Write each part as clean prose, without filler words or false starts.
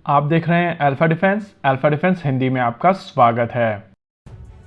आप देख रहे हैं अल्फा डिफेंस हिंदी में आपका स्वागत है।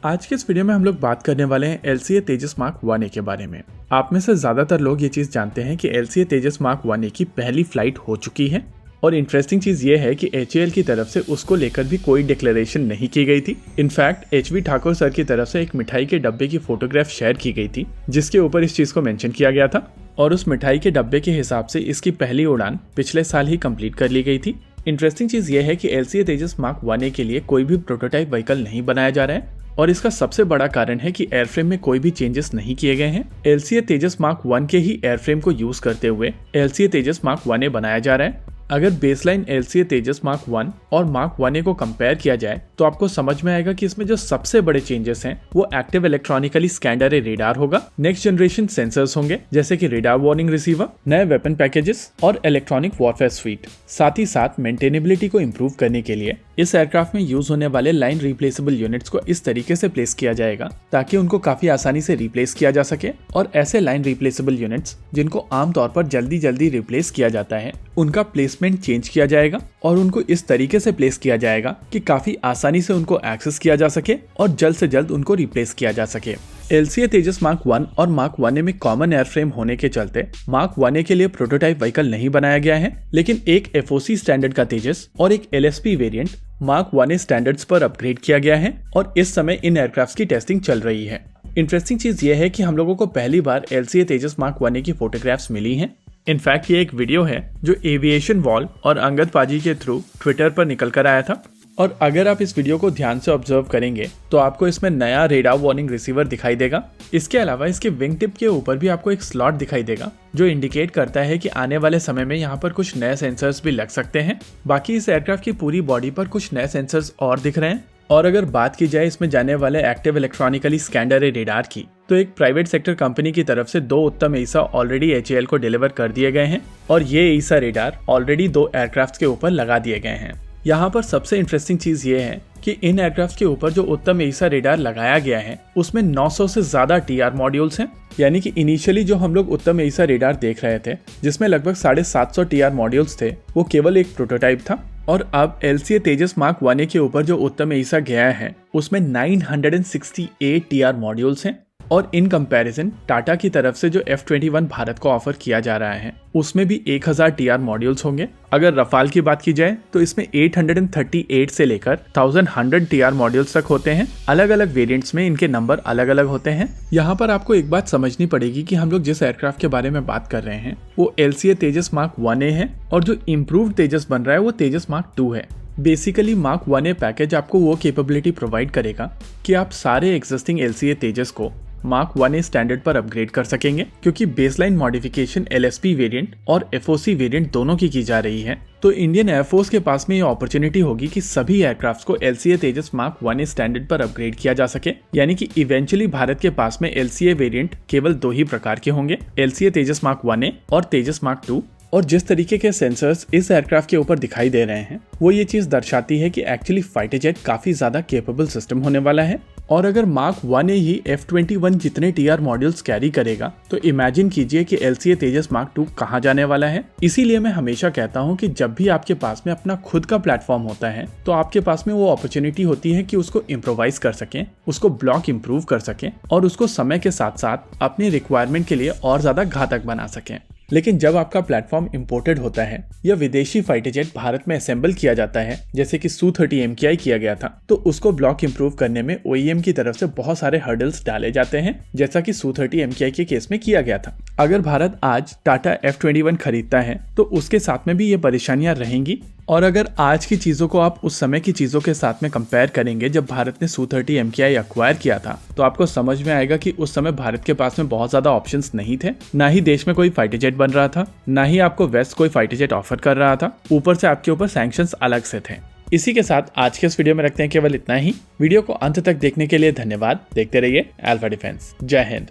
आज के इस वीडियो में हम लोग बात करने वाले हैं LCA तेजस मार्क 1A के बारे में। आप में से ज्यादातर लोग ये चीज जानते हैं कि LCA तेजस मार्क 1A की पहली फ्लाइट हो चुकी है और इंटरेस्टिंग चीज ये है कि HAL की तरफ से उसको लेकर भी कोई डिक्लेरेशन नहीं की गई थी। इनफैक्ट HV ठाकुर सर की तरफ से एक मिठाई के डब्बे की फोटोग्राफ शेयर की गई थी जिसके ऊपर इस चीज को मेंशन किया गया था और उस मिठाई के डब्बे के हिसाब से इसकी पहली उड़ान पिछले साल ही कंप्लीट कर ली गई थी। इंटरेस्टिंग चीज ये है कि LCA तेजस मार्क 1A के लिए कोई भी प्रोटोटाइप व्हीकल नहीं बनाया जा रहा है और इसका सबसे बड़ा कारण है कि एयरफ्रेम में कोई भी चेंजेस नहीं किए गए हैं। LCA तेजस मार्क 1 के ही एयरफ्रेम को यूज करते हुए LCA तेजस मार्क 1A बनाया जा रहा है। अगर बेसलाइन LCA तेजस मार्क 1 और मार्क 1A को कंपेयर किया जाए तो आपको समझ में आएगा कि इसमें जो सबसे बड़े चेंजेस हैं वो एक्टिव इलेक्ट्रॉनिकली स्कैंड अरे रेडार होगा, नेक्स्ट जनरेशन सेंसर्स होंगे जैसे कि रेडार वार्निंग रिसीवर, नए वेपन पैकेजेस और इलेक्ट्रॉनिक वॉरफेयर स्वीट। साथ ही साथ मेंटेनेबिलिटी को इम्प्रूव करने के लिए इस एयरक्राफ्ट में यूज होने वाले लाइन रिप्लेसेबल यूनिट्स को इस तरीके से प्लेस किया जाएगा ताकि उनको काफी आसानी से रिप्लेस किया जा सके और ऐसे लाइन रिप्लेसेबल यूनिट्स जिनको आमतौर पर जल्दी रिप्लेस किया जाता है उनका प्लेसमेंट चेंज किया जाएगा और उनको इस तरीके से प्लेस किया जाएगा कि काफी आसानी से उनको एक्सेस किया जा सके और जल्द से जल्द उनको रिप्लेस किया जा सके। LCA तेजस मार्क 1 और मार्क 1A में कॉमन एयरफ्रेम होने के चलते मार्क 1A के लिए प्रोटोटाइप व्हीकल नहीं बनाया गया है, लेकिन एक FOC स्टैंडर्ड का तेजस और एक LSP variant mark 1A standards पर अपग्रेड किया गया है और इस समय इन एयरक्राफ्ट की टेस्टिंग चल रही है। इंटरेस्टिंग चीज ये है कि हम लोगों को पहली बार LCA तेजस मार्क 1A की फोटोग्राफ्स मिली हैं। इनफैक्ट ये एक वीडियो है जो एविएशन वॉल और अंगद पाजी के थ्रू ट्विटर पर निकल कर आया था और अगर आप इस वीडियो को ध्यान से ऑब्जर्व करेंगे तो आपको इसमें नया रेडार वार्निंग रिसीवर दिखाई देगा। इसके अलावा इसके विंग टिप के ऊपर भी आपको एक स्लॉट दिखाई देगा जो इंडिकेट करता है कि आने वाले समय में यहाँ पर कुछ नए सेंसर्स भी लग सकते हैं। बाकी इस एयरक्राफ्ट की पूरी बॉडी पर कुछ नए सेंसर्स और दिख रहे हैं। और अगर बात की जाए इसमें जाने वाले एक्टिव इलेक्ट्रॉनिकली स्कैंड अरे रेडार की तो एक प्राइवेट सेक्टर कंपनी की तरफ से 2 उत्तम ईसा ऑलरेडी HAL को डिलीवर कर दिए गए हैं और ये ईसा रेडार ऑलरेडी 2 एयरक्राफ्ट के ऊपर लगा दिए गए हैं। यहाँ पर सबसे इंटरेस्टिंग चीज ये है कि इन एयरक्राफ्ट के ऊपर जो उत्तम ईसा रेडार लगाया गया है उसमें 900 से ज्यादा TR मॉड्यूल्स हैं। यानी कि इनिशियली जो हम लोग उत्तम ईसा रेडार देख रहे थे जिसमें लगभग 750 TR मॉड्यूल्स थे वो केवल एक प्रोटोटाइप था और अब LCA तेजस मार्क 1A के ऊपर जो उत्तम ईसा गया है उसमें 968 TR मॉड्यूल्स हैं और इन कंपैरिजन टाटा की तरफ से जो F-21 भारत को ऑफर किया जा रहा है उसमें भी 1000 TR मॉड्यूल्स होंगे। अगर रफाल की बात की जाए तो इसमें 838 से लेकर 1100 TR मॉड्यूल्स तक होते हैं। अलग अलग वेरिएंट्स में इनके नंबर अलग अलग होते हैं। यहाँ पर आपको एक बात समझनी पड़ेगी कि हम लोग जिस एयरक्राफ्ट के बारे में बात कर रहे हैं वो LCA तेजस मार्क 1A है और जो इम्प्रूव्ड तेजस बन रहा है वो तेजस मार्क 2 है। बेसिकली मार्क 1A पैकेज आपको वो कैपेबिलिटी प्रोवाइड करेगा कि आप सारे एग्जिस्टिंग LCA तेजस को मार्क 1A स्टैंडर्ड पर अपग्रेड कर सकेंगे क्योंकि बेसलाइन मॉडिफिकेशन LSP वेरिएंट और FOC वेरिएंट दोनों की जा रही है। तो इंडियन एयरफोर्स के पास में ये अपॉर्चुनिटी होगी कि सभी एयरक्राफ्ट को LCA तेजस मार्क 1A स्टैंडर्ड पर अपग्रेड किया जा सके। यानी कि इवेंचुअली भारत के पास में LCA वेरिएंट केवल 2 ही प्रकार के होंगे, LCA तेजस मार्क 1A और तेजस मार्क 2। और जिस तरीके के सेंसर्स इस एयरक्राफ्ट के ऊपर दिखाई दे रहे हैं वो ये चीज दर्शाती है कि एक्चुअली फाइटर जेट काफी ज्यादा केपेबल सिस्टम होने वाला है। और अगर मार्क 1A ही F-21 जितने TR मॉड्यूल्स कैरी करेगा तो इमेजिन कीजिए कि LCA तेजस मार्क 2 कहाँ जाने वाला है। इसीलिए मैं हमेशा कहता हूँ कि जब भी आपके पास में अपना खुद का प्लेटफॉर्म होता है तो आपके पास में वो अपॉर्चुनिटी होती है कि उसको इम्प्रोवाइज कर सकें, उसको ब्लॉक इम्प्रूव कर सकें और उसको समय के साथ साथ अपनी रिक्वायरमेंट के लिए और ज्यादा घातक बना सकें। लेकिन जब आपका प्लेटफॉर्म इंपोर्टेड होता है या विदेशी फाइटर जेट भारत में असेंबल किया जाता है जैसे कि Su-30 MKI किया गया था तो उसको ब्लॉक इंप्रूव करने में OEM की तरफ से बहुत सारे हर्डल्स डाले जाते हैं जैसा कि Su-30 MKI के केस में किया गया था। अगर भारत आज टाटा F-21 खरीदता है तो उसके साथ में भी ये परेशानियां रहेंगी और अगर आज की चीजों को आप उस समय की चीजों के साथ में कंपेयर करेंगे जब भारत ने Su-30 MKI एक्वायर किया था तो आपको समझ में आएगा कि उस समय भारत के पास में बहुत ज्यादा ऑप्शंस नहीं थे। ना ही देश में कोई फाइटर जेट बन रहा था, ना ही आपको वेस्ट कोई फाइटर जेट ऑफर कर रहा था, ऊपर से आपके ऊपर सैंक्शंस अलग से थे। इसी के साथ आज के इस वीडियो में रखते हैं केवल इतना ही। वीडियो को अंत तक देखने के लिए धन्यवाद। देखते रहिए अल्फा डिफेंस। जय हिंद।